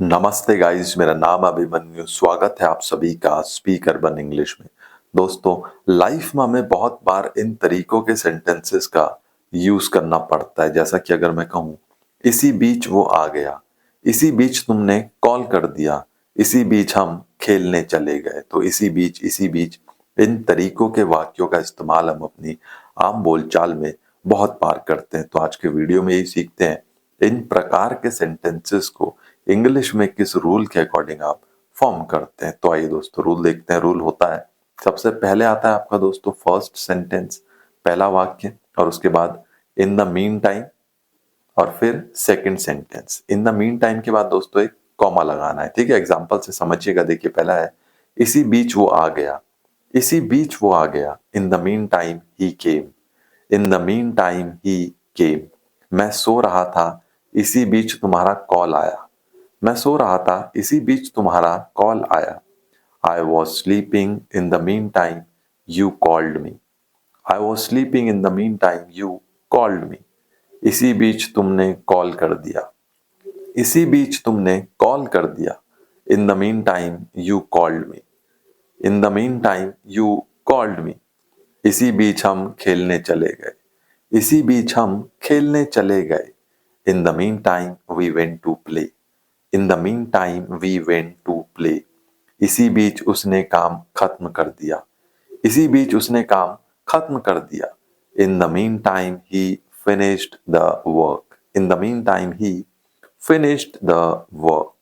नमस्ते गाइस, मेरा नाम अभिमन्यु। स्वागत है आप सभी का स्पीक अर्बन इंग्लिश में। दोस्तों, लाइफ में हमें बहुत बार इन तरीकों के सेंटेंसेस का यूज करना पड़ता है। जैसा कि अगर मैं कहूँ, इसी बीच वो आ गया, इसी बीच तुमने कॉल कर दिया, इसी बीच हम खेलने चले गए। तो इसी बीच इन तरीकों के वाक्यों का इस्तेमाल हम अपनी आम बोलचाल में बहुत बार करते हैं। तो आज के वीडियो में यही सीखते हैं, इन प्रकार के सेंटेंसेस को इंग्लिश में किस रूल के अकॉर्डिंग आप फॉर्म करते हैं। तो आइए दोस्तों, रूल देखते हैं। रूल होता है, सबसे पहले आता है आपका दोस्तों फर्स्ट सेंटेंस, पहला वाक्य, और उसके बाद इन द मीन टाइम, और फिर second sentence. In the mean time के बाद दोस्तों एक कॉमा लगाना है। ठीक है, एग्जांपल से समझिएगा। देखिए, पहला है इसी बीच वो आ गया, इसी बीच वो आ गया। In the meantime he came, in the meantime he came. मैं सो रहा था, इसी बीच तुम्हारा कॉल आया, मैं सो रहा था, इसी बीच तुम्हारा कॉल आया। I was sleeping in the mean time you called me, I was sleeping in the mean time you called me. इसी बीच तुमने कॉल कर दिया, इसी बीच तुमने कॉल कर दिया। इन the mean time you called me, in the mean time you called me. इसी बीच हम खेलने चले गए, इसी बीच हम खेलने चले गए। In the meantime we went to play, in the meantime we went to play. इसी बीच उसने काम खत्म कर दिया, इसी बीच उसने काम खत्म कर दिया। इन the meantime he finished the work, in the meantime he finished the work.